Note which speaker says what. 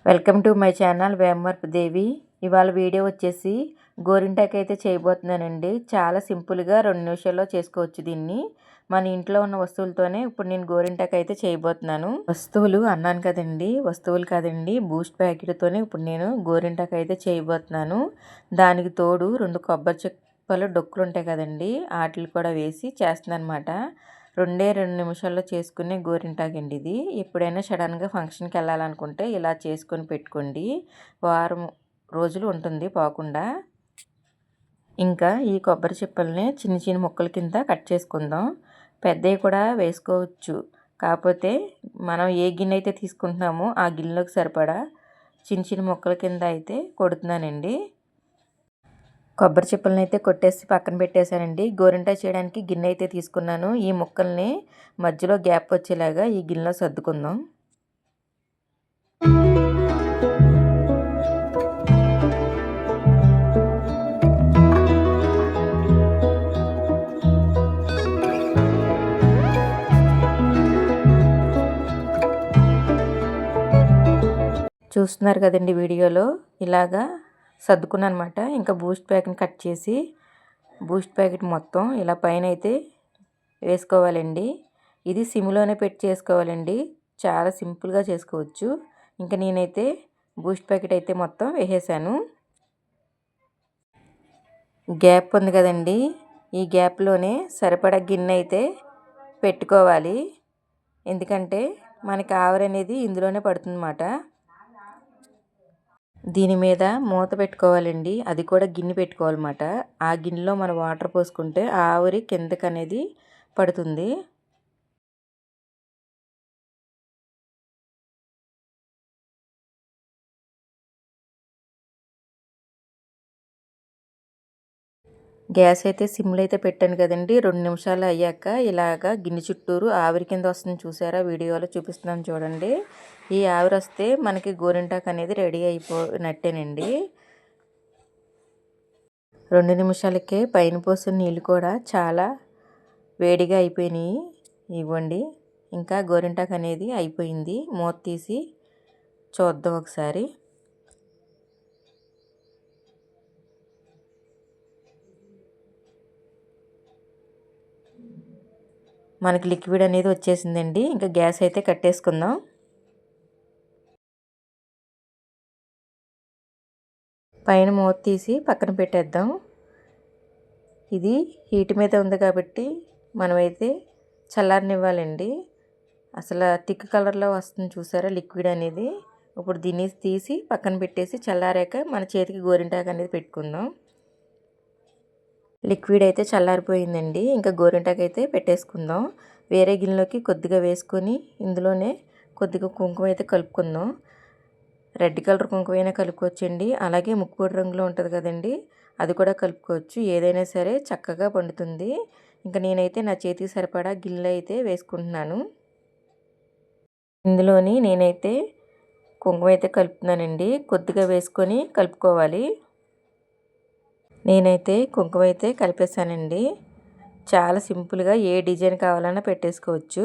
Speaker 1: Welcome to my channel Vemavarapu Devi. ఇవాళ video వచ్చేసి గోరింటాకు అయితే చేయబోతున్నానండి. చాలా సింపుల్గా 2 నిమిషాల్లో చేసుకోవచ్చు దీన్ని. మన ఇంట్లో ఉన్న వస్తువులతోనే ఇప్పుడు నేను గోరింటాకు అయితే చేయబోతున్నాను. వస్తువులు అన్నాను కదండి, వస్తువులు కాదండి, బూస్ట్ ప్యాకెట్తోనే ఇప్పుడు నేను గోరింటాకు అయితే చేయబోతున్నాను. దానికి తోడు 2 కొబ్బరి చిప్పలు డొక్కులు ఉంటాయి కదండి, వాటిని కూడా వేసి చేస్తున్నాను అనమాట. 2 నిమిషాల్లో చేసుకునే గోరింటాకండి ఇది. ఎప్పుడైనా సడన్గా ఫంక్షన్కి వెళ్ళాలనుకుంటే ఇలా చేసుకొని పెట్టుకోండి, వారం రోజులు ఉంటుంది పోకుండా. ఇంకా ఈ కొబ్బరి చిప్పల్ని చిన్న చిన్న ముక్కల కింద కట్ చేసుకుందాం. పెద్దవి కూడా వేసుకోవచ్చు, కాకపోతే మనం ఏ గిన్నె అయితే తీసుకుంటున్నామో ఆ గిన్నెలోకి సరిపడా చిన్న చిన్న ముక్కల కింద అయితే కొడుతున్నానండి. కొబ్బరి చిప్పలను అయితే కొట్టేసి పక్కన పెట్టేశానండి. గోరింటాకు చేయడానికి గిన్నె అయితే తీసుకున్నాను. ఈ ముక్కల్ని మధ్యలో గ్యాప్ వచ్చేలాగా ఈ గిన్నెలో సర్దుకుందాం. చూస్తున్నారు కదండి వీడియోలో, ఇలాగా సర్దుకున్నాను అనమాట. ఇంకా బూస్ట్ ప్యాకెట్ని కట్ చేసి బూస్ట్ ప్యాకెట్ మొత్తం ఇలా పైన అయితే వేసుకోవాలండి. ఇది సిమ్లోనే పెట్టి చేసుకోవాలండి, చాలా సింపుల్గా చేసుకోవచ్చు. ఇంకా నేనైతే బూస్ట్ ప్యాకెట్ అయితే మొత్తం వేసేసాను. గ్యాప్ ఉంది కదండి, ఈ గ్యాప్లోనే సరిపడా గిన్నె అయితే పెట్టుకోవాలి. ఎందుకంటే మనకి ఆవిరి అనేది ఇందులోనే పడుతుందన్నమాట. దీని మీద మూత పెట్టుకోవాలండి, అది కూడా గిన్నె పెట్టుకోవాలన్నమాట. ఆ గిన్నెలో మనం వాటర్ పోసుకుంటే ఆవిరి కిందకి అనేది పడుతుంది. గ్యాస్ అయితే సిమ్లో అయితే పెట్టాను కదండి. 2 నిమిషాలు అయ్యాక ఇలాగా గిన్నె చుట్టూరు ఆవిరి కింద వస్తుంది, చూసారా? వీడియోలో చూపిస్తున్నాను చూడండి. ఈ ఆవిరి వస్తే మనకి గోరింటాకు అనేది రెడీ అయిపోయినట్టేనండి. 2 నిమిషాలకే పైన పోసిన నీళ్ళు కూడా చాలా వేడిగా అయిపోయినాయి. ఇవ్వండి, ఇంకా గోరింటాకు అనేది అయిపోయింది. మూత తీసి చూద్దాం ఒకసారి. మనకి లిక్విడ్ అనేది వచ్చేసిందండి. ఇంకా గ్యాస్ అయితే కట్టేసుకుందాం. పైన మూత తీసి పక్కన పెట్టేద్దాం. ఇది హీట్ మీద ఉంది కాబట్టి మనమైతే చల్లారనివ్వాలండి. అసలు థిక్ కలర్లో వస్తుంది, చూసారా లిక్విడ్ అనేది? ఇప్పుడు దీన్ని తీసి పక్కన పెట్టేసి చల్లారాక మన చేతికి గోరింటాకు అనేది పెట్టుకుందాం. లిక్విడ్ అయితే చల్లారిపోయిందండి. ఇంకా గోరింటాకు అయితే పెట్టేసుకుందాం. వేరే గిన్నెలోకి కొద్దిగా వేసుకొని ఇందులోనే కొద్దిగా కుంకుమ అయితే కలుపుకుందాం. రెడ్ కలర్ కుంకుమ అయినా కలుపుకోవచ్చండి, అలాగే ముక్కుపొడి రంగులో ఉంటుంది కదండి, అది కూడా కలుపుకోవచ్చు. ఏదైనా సరే చక్కగా పండుతుంది. ఇంకా నేనైతే నా చేతికి సరిపడా గిన్నెలో అయితే వేసుకుంటున్నాను. ఇందులోని నేనైతే కుంకుమ అయితే కలుపుతున్నానండి. కొద్దిగా వేసుకొని కలుపుకోవాలి. నేనైతే కుంకుమ అయితే కలిపేసానండి. చాలా సింపుల్గా ఏ డిజైన్ కావాలన్నా పెట్టేసుకోవచ్చు.